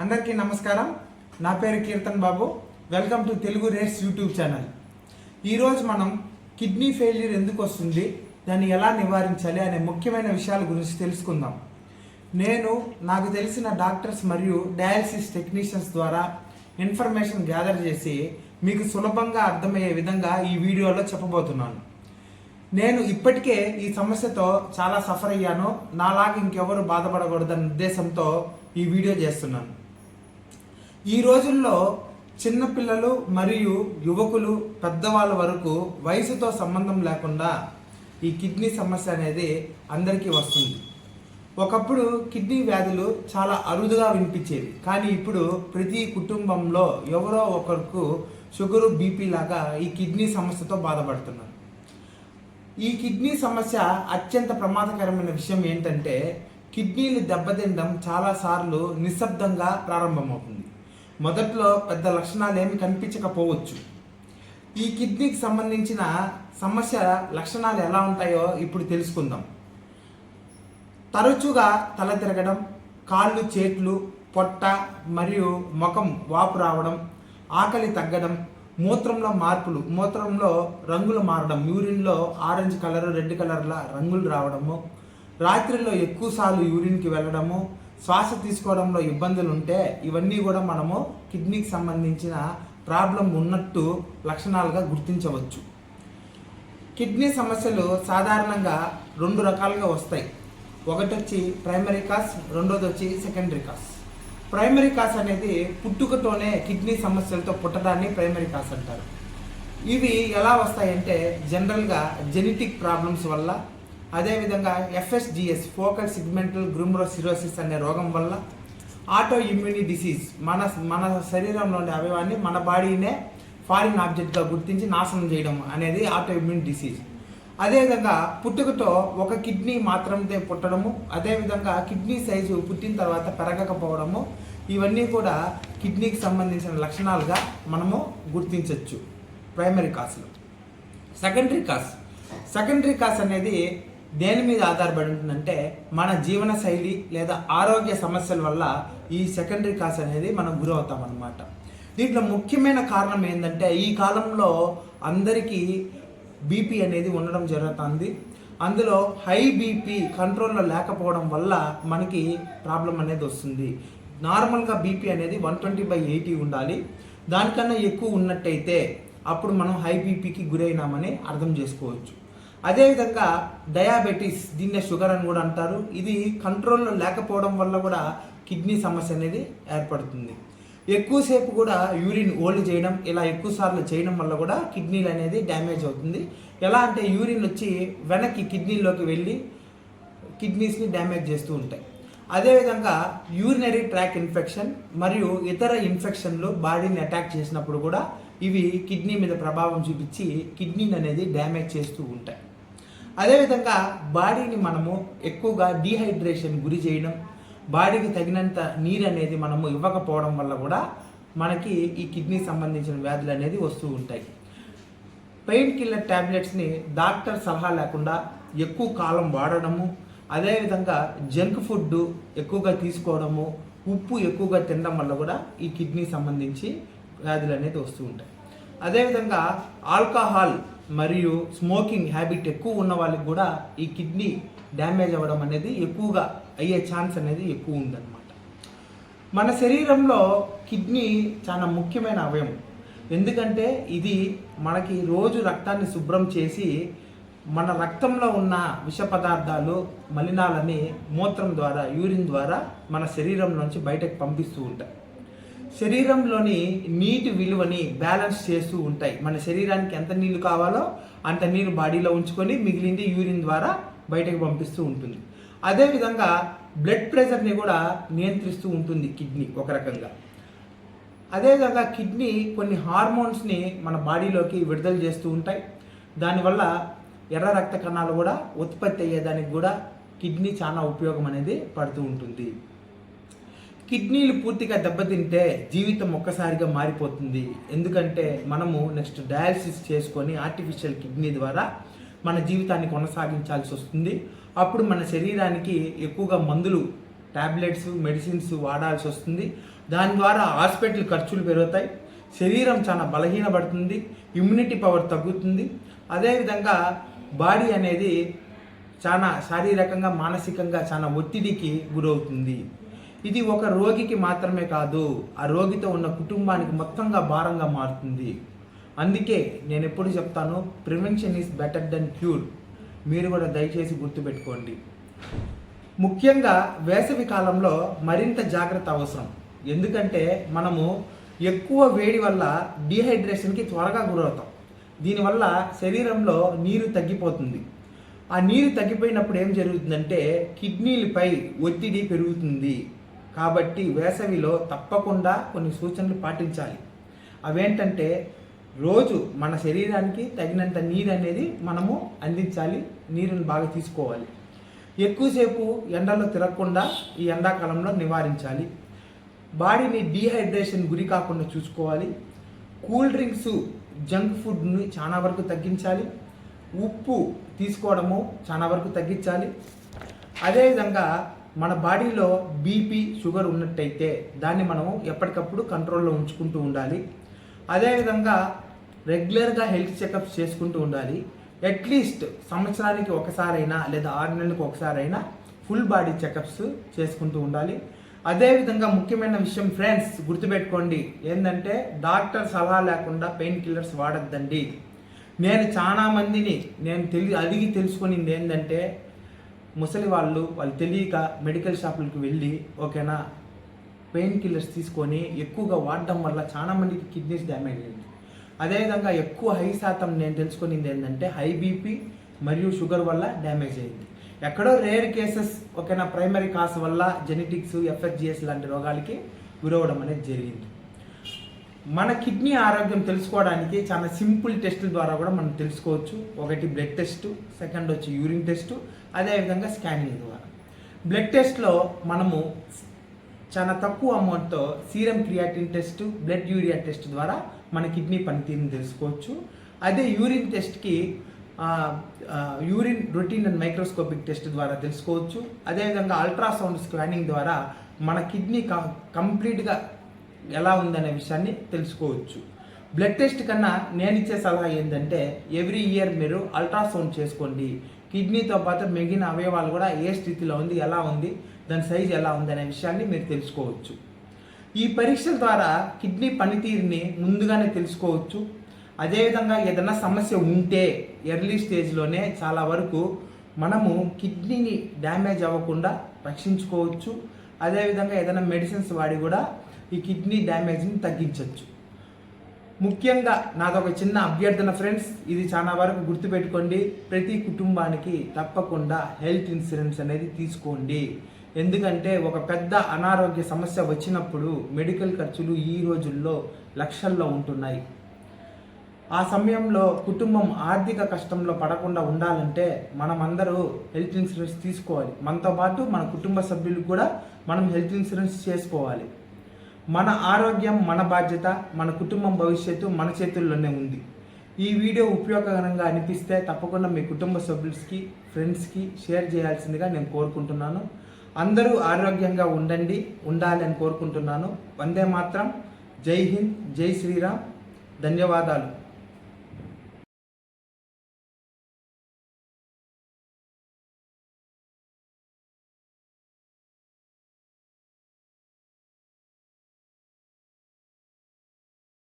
అందరికీ నమస్కారం. నా పేరు Keerthan Babu. Welcome to Telugu rates YouTube channel. ఈరోజు మనం కిడ్నీ ఫెయిల్యూర్ ఎందుకు వస్తుంది, దాన్ని ఎలా నివారించాలి అనే ముఖ్యమైన విషయాల గురించి తెలుసుకుందాం. నాకు తెలిసిన డాక్టర్స్ మరియు డయాలసిస్ టెక్నీషియన్స్ ద్వారా ఇన్ఫర్మేషన్ గ్యాదర్ చేసి మీకు సులభంగా అర్థమయ్యే విధంగా ఈ వీడియోలో చెప్పబోతున్నాను. నేను ఇప్పటికే ఈ సమస్యతో చాలా సఫర్ అయ్యాను. నాలాగా ఇంకెవరు బాధపడకూడదన్న ఉద్దేశంతో ఈ వీడియో చేస్తున్నాను. ఈ రోజుల్లో చిన్నపిల్లలు మరియు యువకులు, పెద్దవాళ్ళ వరకు వయసుతో సంబంధం లేకుండా ఈ కిడ్నీ సమస్య అనేది అందరికీ వస్తుంది. ఒకప్పుడు కిడ్నీ వ్యాధులు చాలా అరుదుగా వినిపించేవి, కానీ ఇప్పుడు ప్రతి కుటుంబంలో ఎవరో ఒకరికి షుగరు, బీపీ లాగా ఈ కిడ్నీ సమస్యతో బాధపడుతున్నారు. ఈ కిడ్నీ సమస్య అత్యంత ప్రమాదకరమైన విషయం ఏంటంటే, కిడ్నీలు దెబ్బతినడం చాలాసార్లు నిశ్శబ్దంగా ప్రారంభమవుతుంది. మొదట్లో పెద్ద లక్షణాలు ఏమి కనిపించకపోవచ్చు. ఈ కిడ్నీకి సంబంధించిన సమస్య లక్షణాలు ఎలా ఉంటాయో ఇప్పుడు తెలుసుకుందాం. తరచుగా తల తిరగడం, కాళ్ళు, చేతులు, పొట్ట మరియు ముఖం వాపు రావడం, ఆకలి తగ్గడం, మూత్రంలో మార్పులు, మూత్రంలో రంగులు మారడం, యూరిన్లో ఆరెంజ్ కలర్, రెడ్ కలర్ల రంగులు రావడము, రాత్రిలో ఎక్కువసార్లు యూరిన్కి వెళ్ళడము, శ్వాస తీసుకోవడంలో ఇబ్బందులు ఉంటే ఇవన్నీ కూడా మనము కిడ్నీకి సంబంధించిన ప్రాబ్లం ఉన్నట్టు లక్షణాలుగా గుర్తించవచ్చు. కిడ్నీ సమస్యలు సాధారణంగా 2 రకాలుగా వస్తాయి. ఒకటి వచ్చి ప్రైమరీ కాజ్, రెండోది వచ్చి సెకండరీ కాజ్. ప్రైమరీ కాజ్ అనేది పుట్టుకతోనే కిడ్నీ సమస్యలతో పుట్టడాన్ని ప్రైమరీ కాజ్ అంటారు. ఇవి ఎలా వస్తాయంటే జనరల్గా జెనెటిక్ ప్రాబ్లమ్స్ వల్ల, అదేవిధంగా FSGS ఫోకల్ సిగ్మెంటల్ గ్లోమెరులోసిస్ అనే రోగం వల్ల, ఆటో ఇమ్యూని డిసీజ్ మన శరీరంలోని అవయవాన్ని మన బాడీనే ఫారిన్ ఆబ్జెక్ట్గా గుర్తించి నాశనం చేయడం అనేది ఆటో ఇమ్యూన్ డిసీజ్. అదేవిధంగా పుట్టుకతో ఒక కిడ్నీ మాత్రమే పుట్టడము, అదేవిధంగా కిడ్నీ సైజు పుట్టిన తర్వాత పెరగకపోవడము, ఇవన్నీ కూడా కిడ్నీకి సంబంధించిన లక్షణాలుగా మనము గుర్తించవచ్చు ప్రైమరీ కాజ్లో. సెకండరీ కాజ్ అనేది దేని మీద ఆధారపడి ఉంటుందంటే, మన జీవన శైలి లేదా ఆరోగ్య సమస్యల వల్ల ఈ సెకండరీ కాజ్ అనేది మనం గురవుతాం అన్నమాట. దీంట్లో ముఖ్యమైన కారణం ఏంటంటే, ఈ కాలంలో అందరికీ బీపీ అనేది ఉండడం జరుగుతుంది. అందులో హై బీపీ కంట్రోల్లో లేకపోవడం వల్ల మనకి ప్రాబ్లం అనేది వస్తుంది. నార్మల్గా బీపీ అనేది 120/80 ఉండాలి. దానికన్నా ఎక్కువ ఉన్నట్టయితే అప్పుడు మనం హై బీపీకి గురైనామని అర్థం చేసుకోవచ్చు. అదేవిధంగా డయాబెటీస్, దీన్నే షుగర్ అని కూడా అంటారు. ఇది కంట్రోల్లో లేకపోవడం వల్ల కూడా కిడ్నీ సమస్య అనేది ఏర్పడుతుంది. ఎక్కువసేపు కూడా యూరిన్ ఓల్డ్ చేయడం, ఇలా ఎక్కువసార్లు చేయడం వల్ల కూడా కిడ్నీలు అనేది డ్యామేజ్ అవుతుంది. ఎలా అంటే యూరిన్ వచ్చి వెనక్కి కిడ్నీలోకి వెళ్ళి కిడ్నీస్ని డ్యామేజ్ చేస్తూ ఉంటాయి. అదేవిధంగా యూరినరీ ట్రాక్ ఇన్ఫెక్షన్ మరియు ఇతర ఇన్ఫెక్షన్లు బాడీని అటాక్ చేసినప్పుడు కూడా ఇవి కిడ్నీ మీద ప్రభావం చూపించి కిడ్నీని అనేది డ్యామేజ్ చేస్తూ ఉంటాయి. అదేవిధంగా బాడీని మనము ఎక్కువగా డీహైడ్రేషన్ గురి చేయడం, బాడీకి తగినంత నీరు అనేది మనము ఇవ్వకపోవడం వల్ల కూడా మనకి ఈ కిడ్నీ సంబంధించిన వ్యాధులు అనేది వస్తూ ఉంటాయి. పెయిన్ కిల్లర్ ట్యాబ్లెట్స్ని డాక్టర్ సలహా లేకుండా ఎక్కువ కాలం వాడడము, అదేవిధంగా జంక్ ఫుడ్ ఎక్కువగా తీసుకోవడము, ఉప్పు ఎక్కువగా తినడం వల్ల కూడా ఈ కిడ్నీ సంబంధించి వ్యాధులు అనేది వస్తూ ఉంటాయి. అదేవిధంగా ఆల్కహాల్ మరియు స్మోకింగ్ హ్యాబిట్ ఎక్కువ ఉన్న వాళ్ళకి కూడా ఈ కిడ్నీ డ్యామేజ్ అవ్వడం అనేది ఎక్కువగా అయ్యే ఛాన్స్ అనేది ఎక్కువ ఉందన్నమాట. మన శరీరంలో కిడ్నీ చాలా ముఖ్యమైన అవయవం. ఎందుకంటే ఇది మనకి రోజు రక్తాన్ని శుభ్రం చేసి మన రక్తంలో ఉన్న విష పదార్థాలు, మలినాలని మూత్రం ద్వారా, యూరిన్ ద్వారా మన శరీరంలోంచి బయటకు పంపిస్తూ ఉంటాయి. శరీరంలోని నీటి విలువని బ్యాలెన్స్ చేస్తూ ఉంటాయి. మన శరీరానికి ఎంత నీళ్ళు కావాలో అంత నీరు బాడీలో ఉంచుకొని మిగిలింది యూరిన్ ద్వారా బయటకు పంపిస్తూ ఉంటుంది. అదేవిధంగా బ్లడ్ ప్రెషర్ని కూడా నియంత్రిస్తూ ఉంటుంది కిడ్నీ ఒక రకంగా. అదేవిధంగా కిడ్నీ కొన్ని హార్మోన్స్ని మన బాడీలోకి విడుదల చేస్తూ ఉంటాయి. దానివల్ల ఎర్ర రక్త కణాలు కూడా ఉత్పత్తి అయ్యేదానికి కూడా కిడ్నీ చాలా ఉపయోగం అనేది పడుతూ ఉంటుంది. కిడ్నీలు పూర్తిగా దెబ్బతింటే జీవితం ఒక్కసారిగా మారిపోతుంది. ఎందుకంటే మనము నెక్స్ట్ డయాలసిస్ చేసుకొని ఆర్టిఫిషియల్ కిడ్నీ ద్వారా మన జీవితాన్ని కొనసాగించాల్సి వస్తుంది. అప్పుడు మన శరీరానికి ఎక్కువగా మందులు టాబ్లెట్స్ మెడిసిన్స్ వాడాల్సి వస్తుంది. దాని ద్వారా హాస్పిటల్ ఖర్చులు పెరుగుతాయి, శరీరం చాలా బలహీనపడుతుంది, ఇమ్యూనిటీ పవర్ తగ్గుతుంది. అదేవిధంగా బాడీ అనేది చాలా శారీరకంగా మానసికంగా చాలా ఒత్తిడికి గురవుతుంది. ఇది ఒక రోగికి మాత్రమే కాదు, ఆ రోగితో ఉన్న కుటుంబానికి మొత్తంగా భారంగా మారుతుంది. అందుకే నేను ఎప్పుడు చెప్తాను, prevention is better than cure. మీరు కూడా దయచేసి గుర్తుపెట్టుకోండి. ముఖ్యంగా వేసవి కాలంలో మరింత జాగ్రత్త అవసరం. ఎందుకంటే మనము ఎక్కువ వేడి వల్ల డీహైడ్రేషన్కి త్వరగా గురవుతాం. దీనివల్ల శరీరంలో నీరు తగ్గిపోతుంది. ఆ నీరు తగ్గిపోయినప్పుడు ఏం జరుగుతుందంటే కిడ్నీలపై ఒత్తిడి పెరుగుతుంది. కాబట్టి వేసవిలో తప్పకుండా కొన్ని సూచనలు పాటించాలి. అవేంటంటే రోజు మన శరీరానికి తగినంత నీరు అనేది మనము అందించాలి, నీరుని బాగా తీసుకోవాలి. ఎక్కువసేపు ఎండలో తిరగకుండా ఈ ఎండాకాలంలో నివారించాలి. బాడీని డీహైడ్రేషన్ గురి కాకుండా చూసుకోవాలి. కూల్ డ్రింక్స్ జంక్ ఫుడ్ని చాలా వరకు తగ్గించాలి. ఉప్పు తీసుకోవడము చాలా వరకు తగ్గించాలి. అదేవిధంగా మన బాడీలో బీపీ షుగర్ ఉన్నట్టయితే దాన్ని మనము ఎప్పటికప్పుడు కంట్రోల్లో ఉంచుకుంటూ ఉండాలి. అదేవిధంగా రెగ్యులర్గా హెల్త్ చెకప్స్ చేసుకుంటూ ఉండాలి. అట్లీస్ట్ సంవత్సరానికి ఒకసారైనా లేదా 6 నెలలకు ఒకసారైనా ఫుల్ బాడీ చెకప్స్ చేసుకుంటూ ఉండాలి. అదేవిధంగా ముఖ్యమైన విషయం ఫ్రెండ్స్ గుర్తుపెట్టుకోండి, ఏంటంటే డాక్టర్ సలహా లేకుండా పెయిన్ కిల్లర్స్ వాడద్దండి. నేను చాలా మందిని అడిగి తెలుసుకునింది ఏంటంటే ముసలి వాళ్ళు తెలియక మెడికల్ షాపులకు వెళ్ళి ఓకేనా పెయిన్ కిల్లర్స్ తీసుకొని ఎక్కువగా వాడడం వల్ల చాలా మందికి కిడ్నీస్ డ్యామేజ్ అయింది. అదేవిధంగా ఎక్కువ హై శాతం నేను తెలుసుకునింది ఏంటంటే హై బీపీ మరియు షుగర్ వల్ల డ్యామేజ్ అయింది. ఎక్కడో రేర్ కేసెస్ ఓకేనా ప్రైమరీ కాజ్ వల్ల జెనెటిక్స్ FSGS లాంటి రోగాలకి గురవడం అనేది జరిగింది. మన కిడ్నీ ఆరోగ్యం తెలుసుకోవడానికి చాలా సింపుల్ టెస్టుల ద్వారా కూడా మనం తెలుసుకోవచ్చు. ఒకటి బ్లడ్ టెస్ట్, సెకండ్ వచ్చి యూరిన్ టెస్ట్, అదేవిధంగా స్కానింగ్ ద్వారా. బ్లడ్ టెస్ట్లో మనము చాలా తక్కువ అమౌంట్తో serum creatinine test, blood urea test ద్వారా మన కిడ్నీ పనితీరుని తెలుసుకోవచ్చు. అదే యూరిన్ టెస్ట్కి urine routine and microscopic test ద్వారా తెలుసుకోవచ్చు. అదేవిధంగా అల్ట్రాసౌండ్ స్కానింగ్ ద్వారా మన కిడ్నీ కంప్లీట్గా ఎలా ఉందనే విషయాన్ని తెలుసుకోవచ్చు. బ్లడ్ టెస్ట్ కన్నా నేను ఇచ్చే సలహా ఏంటంటే ఎవ్రీ ఇయర్ మీరు అల్ట్రాసౌండ్ చేసుకోండి. కిడ్నీతో పాటు మిగిలిన అవయవాలు కూడా ఏ స్థితిలో ఉంది, ఎలా ఉంది, దాని సైజు ఎలా ఉంది అనే విషయాన్ని మీరు తెలుసుకోవచ్చు. ఈ పరీక్షల ద్వారా కిడ్నీ పనితీరుని ముందుగానే తెలుసుకోవచ్చు. అదేవిధంగా ఏదైనా సమస్య ఉంటే ఎర్లీ స్టేజ్లోనే చాలా వరకు మనము కిడ్నీని డ్యామేజ్ అవ్వకుండా రక్షించుకోవచ్చు. అదేవిధంగా ఏదైనా మెడిసిన్స్ వాడి కూడా ఈ కిడ్నీ డ్యామేజ్ని తగ్గించవచ్చు. ముఖ్యంగా నాదొక చిన్న అభ్యర్థన ఫ్రెండ్స్, ఇది చాలా వరకు గుర్తుపెట్టుకోండి. ప్రతి కుటుంబానికి తప్పకుండా హెల్త్ ఇన్సూరెన్స్ అనేది తీసుకోండి. ఎందుకంటే ఒక పెద్ద అనారోగ్య సమస్య వచ్చినప్పుడు మెడికల్ ఖర్చులు ఈ రోజుల్లో లక్షల్లో ఉంటున్నాయి. ఆ సమయంలో కుటుంబం ఆర్థిక కష్టంలో పడకుండా ఉండాలంటే మనమందరూ హెల్త్ ఇన్సూరెన్స్ తీసుకోవాలి. మనతో పాటు మన కుటుంబ సభ్యులకు కూడా మనం హెల్త్ ఇన్సూరెన్స్ చేసుకోవాలి. మన ఆరోగ్యం మన బాధ్యత, మన కుటుంబం భవిష్యత్తు మన చేతుల్లోనే ఉంది. ఈ వీడియో ఉపయోగకరంగా అనిపిస్తే తప్పకుండా మీ కుటుంబ సభ్యులకి ఫ్రెండ్స్కి షేర్ చేయాల్సిందిగా నేను కోరుకుంటున్నాను. అందరూ ఆరోగ్యంగా ఉండాలి అని కోరుకుంటున్నాను. వందే మాత్రం. జై హింద్, జై శ్రీరామ్. ధన్యవాదాలు.